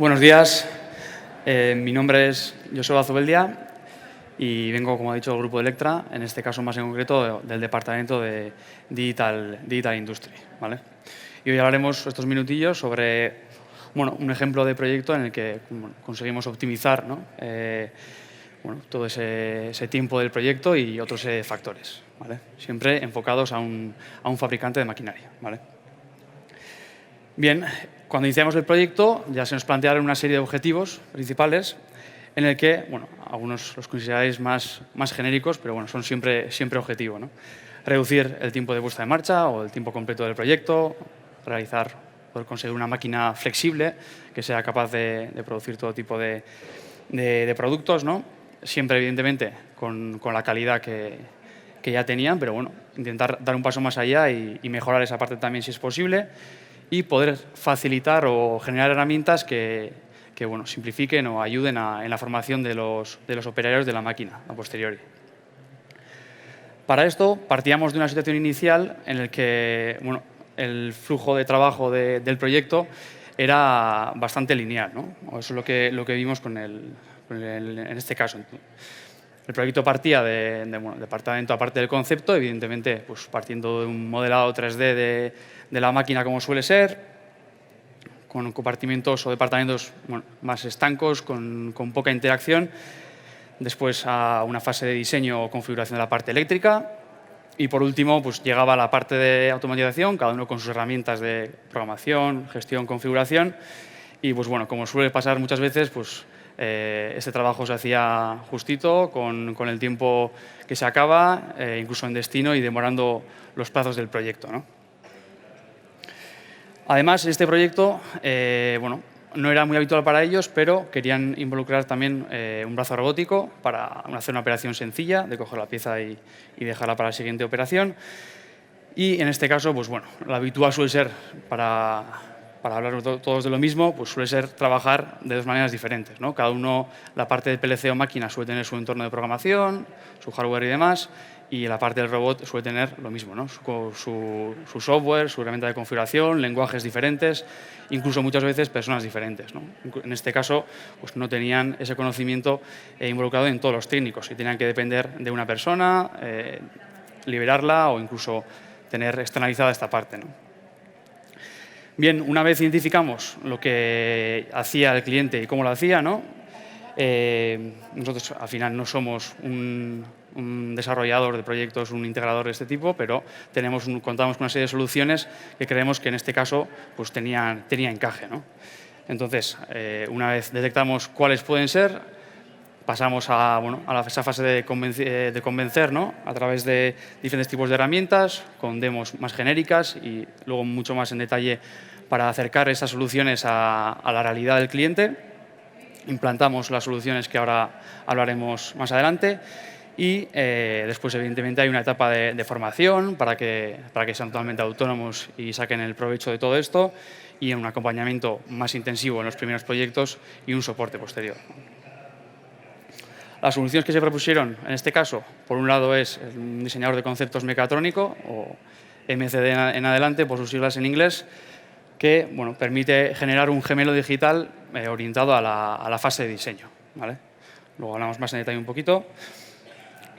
Buenos días, mi nombre es Joseba Zubeldia y vengo, como ha dicho, del grupo Electra, en este caso más en concreto del departamento de Digital Industry, ¿vale? Y hoy hablaremos estos minutillos sobre un ejemplo de proyecto en el que conseguimos optimizar, ¿no? Todo ese tiempo del proyecto y otros factores, ¿vale? Siempre enfocados a un fabricante de maquinaria, ¿vale? Bien, cuando iniciamos el proyecto ya se nos plantearon una serie de objetivos principales en el que, algunos los consideráis más genéricos, pero son siempre objetivos, ¿no? Reducir el tiempo de puesta en marcha o el tiempo completo del proyecto, poder conseguir una máquina flexible que sea capaz de producir todo tipo de productos, ¿no? Siempre, evidentemente, con la calidad que ya tenían, pero intentar dar un paso más allá y mejorar esa parte también si es posible, y poder facilitar o generar herramientas que simplifiquen o ayuden en la formación de los operarios de la máquina a posteriori. Para esto partíamos de una situación inicial en la que el flujo de trabajo del proyecto era bastante lineal, ¿no? Eso es lo que vimos en este caso. El proyecto partía de departamento aparte del concepto, evidentemente pues partiendo de un modelado 3D de la máquina como suele ser, con compartimentos o departamentos más estancos, con poca interacción. Después a una fase de diseño o configuración de la parte eléctrica. Y por último, pues llegaba la parte de automatización, cada uno con sus herramientas de programación, gestión, configuración. Y pues como suele pasar muchas veces, pues este trabajo se hacía justito, con el tiempo que se acaba, incluso en destino y demorando los plazos del proyecto, ¿no? Además, este proyecto no era muy habitual para ellos, pero querían involucrar también un brazo robótico para hacer una operación sencilla, de coger la pieza y dejarla para la siguiente operación. Y en este caso, pues lo habitual suele ser, para hablar todos de lo mismo, pues suele ser trabajar de dos maneras diferentes, ¿no? Cada uno, la parte de PLC o máquina suele tener su entorno de programación, su hardware y demás, y la parte del robot suele tener lo mismo, ¿no? Su software, su herramienta de configuración, lenguajes diferentes, incluso muchas veces personas diferentes, ¿no? En este caso, pues no tenían ese conocimiento involucrado en todos los técnicos y tenían que depender de una persona, liberarla o incluso tener externalizada esta parte, ¿no? Bien, una vez identificamos lo que hacía el cliente y cómo lo hacía, ¿no? Nosotros al final no somos un desarrollador de proyectos, un integrador de este tipo, pero contamos con una serie de soluciones que creemos que en este caso pues tenía encaje, ¿no? Entonces, una vez detectamos cuáles pueden ser, pasamos a esa fase de convencer, ¿no? A través de diferentes tipos de herramientas, con demos más genéricas y luego mucho más en detalle para acercar esas soluciones a la realidad del cliente. Implantamos las soluciones que ahora hablaremos más adelante y después, evidentemente, hay una etapa de formación para que sean totalmente autónomos y saquen el provecho de todo esto, y un acompañamiento más intensivo en los primeros proyectos y un soporte posterior. Las soluciones que se propusieron en este caso, por un lado, es un diseñador de conceptos mecatrónico, o MCD en adelante, por sus siglas en inglés, que permite generar un gemelo digital orientado a la fase de diseño, ¿vale? Luego hablamos más en detalle un poquito.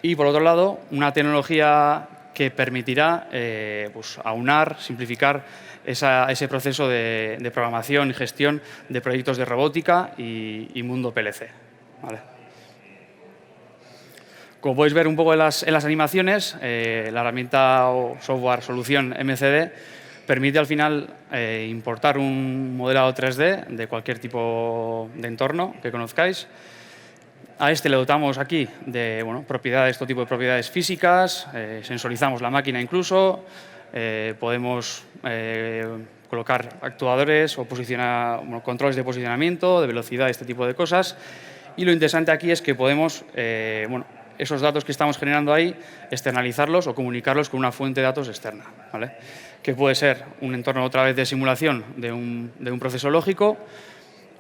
Y por otro lado, una tecnología que permitirá aunar, simplificar ese proceso de programación y gestión de proyectos de robótica y mundo PLC, ¿vale? Como podéis ver un poco en las animaciones, la herramienta o software solución MCD permite al final importar un modelado 3D de cualquier tipo de entorno que conozcáis. A este le dotamos aquí de propiedades, todo tipo de propiedades físicas, sensorizamos la máquina incluso, podemos colocar actuadores o controles de posicionamiento, de velocidad, este tipo de cosas. Y lo interesante aquí es que podemos esos datos que estamos generando ahí, externalizarlos o comunicarlos con una fuente de datos externa, ¿vale? Que puede ser un entorno otra vez de simulación de un proceso lógico,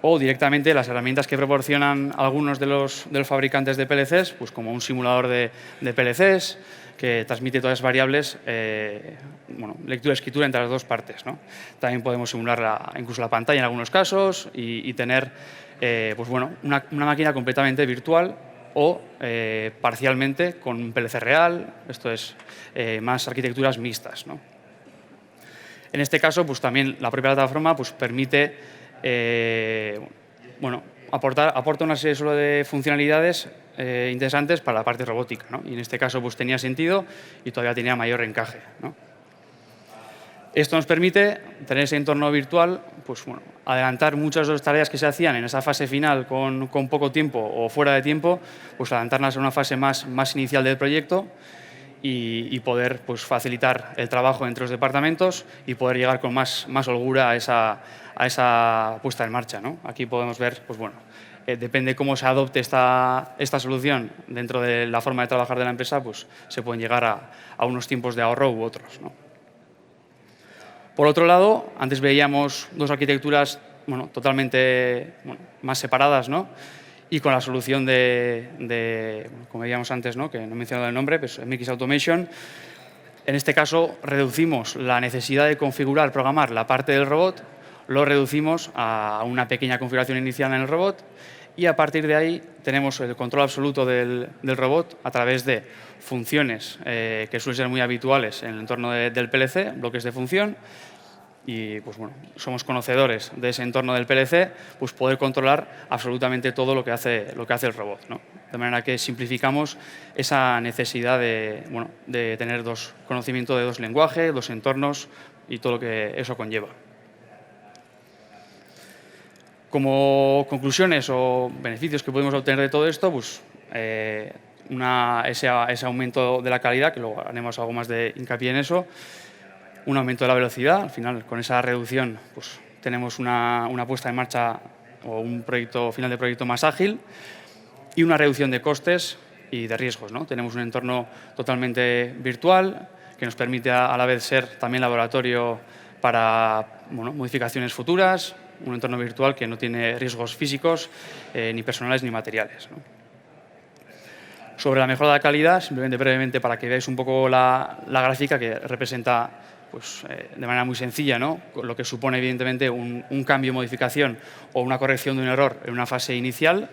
o directamente las herramientas que proporcionan algunos de los fabricantes de PLCs, pues como un simulador de PLCs, que transmite todas las variables, lectura y escritura entre las dos partes, ¿no? También podemos simular incluso la pantalla en algunos casos y tener una máquina completamente virtual o parcialmente con un PLC real, esto es más arquitecturas mixtas, ¿no? En este caso, pues también la propia plataforma pues, permite aporta una serie solo de funcionalidades interesantes para la parte robótica, ¿no? Y en este caso pues, tenía sentido y todavía tenía mayor encaje, ¿no? Esto nos permite tener ese entorno virtual, pues, adelantar muchas de las tareas que se hacían en esa fase final con poco tiempo o fuera de tiempo, pues adelantarlas a una fase más inicial del proyecto y poder pues, facilitar el trabajo entre los departamentos y poder llegar con más holgura a esa puesta en marcha, ¿no? Aquí podemos ver, pues depende cómo se adopte esta solución dentro de la forma de trabajar de la empresa, pues se pueden llegar a unos tiempos de ahorro u otros, ¿no? Por otro lado, antes veíamos dos arquitecturas totalmente más separadas, ¿no? Y con la solución como veíamos antes, ¿no? Que no he mencionado el nombre, pues MX Automation, en este caso reducimos la necesidad de configurar, programar la parte del robot, lo reducimos a una pequeña configuración inicial en el robot y a partir de ahí tenemos el control absoluto del robot a través de funciones que suelen ser muy habituales en el entorno del PLC, bloques de función, y pues somos conocedores de ese entorno del PLC, pues poder controlar absolutamente todo lo que hace el robot, ¿no? De manera que simplificamos esa necesidad de tener conocimiento de dos lenguajes, dos entornos y todo lo que eso conlleva. Como conclusiones o beneficios que podemos obtener de todo esto, pues ese aumento de la calidad, que luego haremos algo más de hincapié en eso, un aumento de la velocidad, al final con esa reducción pues, tenemos una puesta en marcha o un final de proyecto más ágil y una reducción de costes y de riesgos, ¿no? Tenemos un entorno totalmente virtual que nos permite a la vez ser también laboratorio para modificaciones futuras, un entorno virtual que no tiene riesgos físicos ni personales ni materiales, ¿no? Sobre la mejora de la calidad, simplemente brevemente para que veáis un poco la gráfica que representa pues, de manera muy sencilla, ¿no? Lo que supone evidentemente un cambio, modificación o una corrección de un error en una fase inicial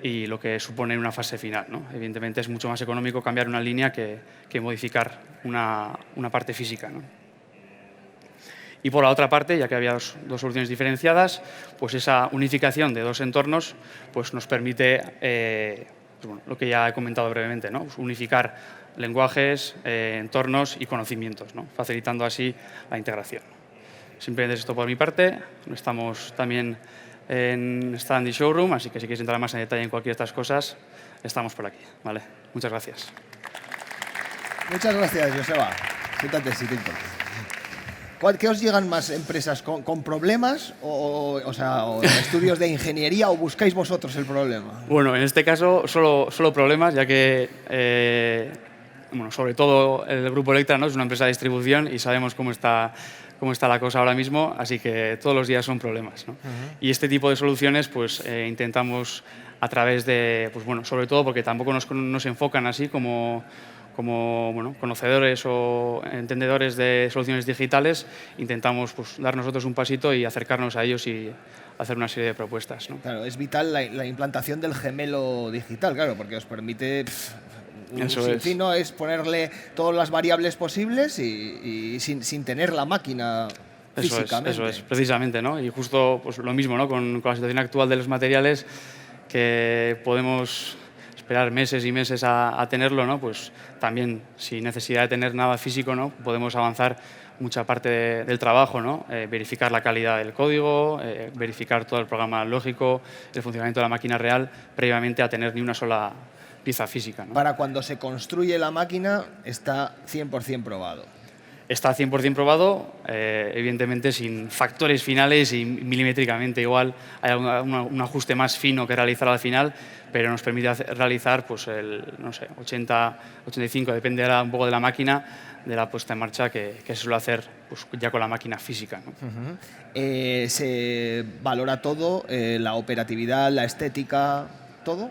y lo que supone en una fase final, ¿no? Evidentemente es mucho más económico cambiar una línea que modificar una parte física, ¿no? Y por la otra parte, ya que había dos soluciones diferenciadas, pues esa unificación de dos entornos pues nos permite lo que ya he comentado brevemente, ¿no? Pues unificar lenguajes, entornos y conocimientos, ¿no? Facilitando así la integración. Simplemente es esto por mi parte. Estamos también en Stand y Showroom, así que si queréis entrar más en detalle en cualquiera de estas cosas, estamos por aquí, ¿vale? Muchas gracias. Muchas gracias, Joseba. Siéntate, si te importa. ¿Qué os llegan más empresas con problemas o estudios de ingeniería o buscáis vosotros el problema? Bueno, en este caso solo problemas, ya que sobre todo el Grupo Electra, ¿no? Es una empresa de distribución y sabemos cómo está la cosa ahora mismo, así que todos los días son problemas, ¿no? Y este tipo de soluciones pues intentamos a través de, sobre todo porque tampoco nos enfocan así como conocedores o entendedores de soluciones digitales, intentamos dar nosotros un pasito y acercarnos a ellos y hacer una serie de propuestas, ¿no? Claro, es vital la implantación del gemelo digital, claro, porque os permite ¿no? Es ponerle todas las variables posibles y sin tener la máquina físicamente. Eso es, precisamente, ¿no? Y justo pues, lo mismo, ¿no? Con la situación actual de los materiales, que podemos esperar meses y meses a tenerlo, ¿no? Pues también, sin necesidad de tener nada físico, ¿no? Podemos avanzar mucha parte del trabajo, ¿no? Verificar la calidad del código, verificar todo el programa lógico, el funcionamiento de la máquina real, previamente a tener ni una sola pieza física, ¿no? Para cuando se construye la máquina está 100% probado. Está 100% probado, evidentemente sin factores finales y milimétricamente igual. Hay un ajuste más fino que realizar al final, pero nos permite realizar pues, 80, 85, depende ahora un poco de la máquina, de la puesta en marcha que se suele hacer pues, ya con la máquina física, ¿no? ¿Se valora todo? ¿La operatividad, la estética, todo?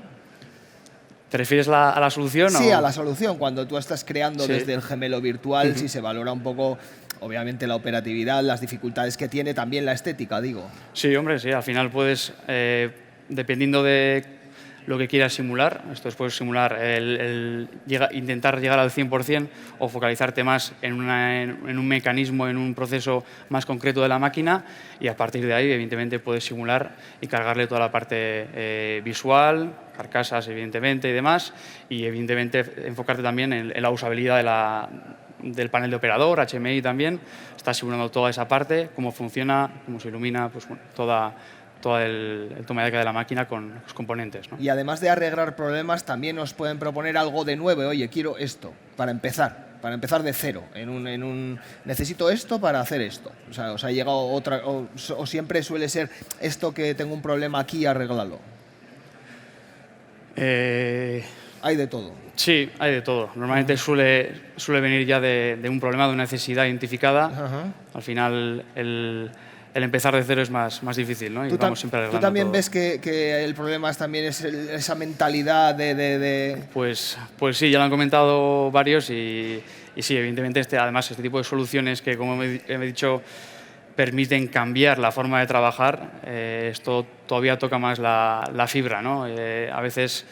¿Te refieres a la solución? Sí, o? a la solución. Cuando tú estás creando desde el gemelo virtual, sí se valora un poco, obviamente, la operatividad, las dificultades que tiene, también la estética, digo. Sí, hombre, sí. Al final puedes, dependiendo de lo que quieras simular, esto es, puedes simular intentar llegar al 100% o focalizarte más en un mecanismo, en un proceso más concreto de la máquina, y a partir de ahí, evidentemente, puedes simular y cargarle toda la parte visual, carcasas, evidentemente, y demás, y evidentemente enfocarte también en la usabilidad del panel de operador, HMI también. Estás simulando toda esa parte, cómo funciona, cómo se ilumina, pues bueno, todo el toma y daca de la máquina con los componentes, ¿no? Y además de arreglar problemas, también nos pueden proponer algo de nuevo. Oye, quiero esto, para empezar de cero. Necesito esto para hacer esto. O sea, ha llegado otra, o siempre suele ser esto que tengo un problema aquí, arréglalo. Hay de todo. Sí, hay de todo. Normalmente suele venir ya de un problema, de una necesidad identificada. Al final, el empezar de cero es más difícil, ¿no? Y vamos siempre arreglando. ¿Tú también todo. ves que el problema también es esa mentalidad de...? Pues sí, ya lo han comentado varios y sí, evidentemente además este tipo de soluciones que, como he dicho, permiten cambiar la forma de trabajar, esto todavía toca más la fibra, ¿no? A veces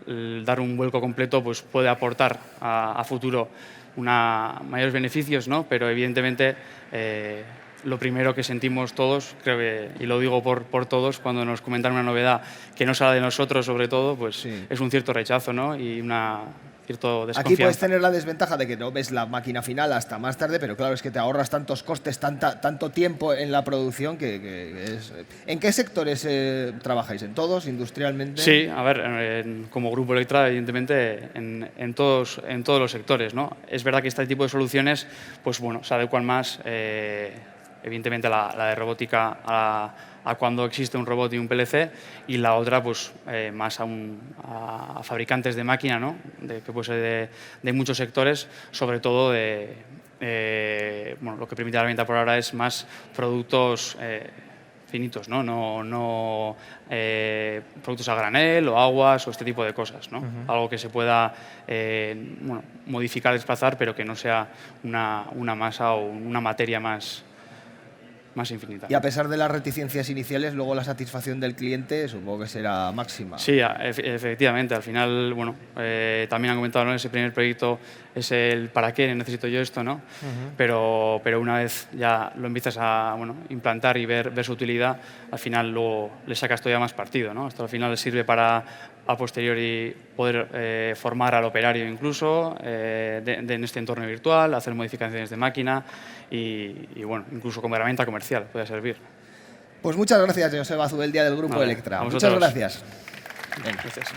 dar un vuelco completo pues puede aportar a futuro mayores beneficios, ¿no? Pero evidentemente lo primero que sentimos todos, creo que, y lo digo por todos, cuando nos comentan una novedad que no sale de nosotros, sobre todo, pues Sí. es un cierto rechazo, ¿no? Y cierto desconfianza. Aquí puedes tener la desventaja de que no ves la máquina final hasta más tarde, pero claro, es que te ahorras tantos costes, tanto tiempo en la producción que es... ¿En qué sectores trabajáis? ¿En todos, industrialmente? Sí, a ver, como Grupo Electra, evidentemente, en todos los sectores, ¿no? Es verdad que este tipo de soluciones, pues bueno, se adecuan más, evidentemente, la de robótica a cuando existe un robot y un PLC, y la otra pues más a fabricantes de máquina, ¿no? Que puede ser de muchos sectores, sobre todo bueno, lo que permite la herramienta por ahora es más productos finitos, no productos a granel o aguas o este tipo de cosas, ¿no? Algo que se pueda bueno, modificar, desplazar, pero que no sea una masa o una materia más infinita. Y a pesar de las reticencias iniciales, luego la satisfacción del cliente supongo que será máxima. Sí, efectivamente. Al final, bueno, también han comentado, ¿no? Ese primer proyecto es el ¿para qué necesito yo esto?, ¿no? Pero una vez ya lo empiezas a implantar y ver su utilidad, al final luego le sacas todavía más partido, ¿no? Esto al final le sirve para a posteriori poder formar al operario incluso en este entorno virtual, hacer modificaciones de máquina y bueno, incluso como herramienta comercial puede servir. Pues muchas gracias, Joseba Zubeldia, del Grupo Vale, Electra. a Muchas vosotros. gracias. Gracias.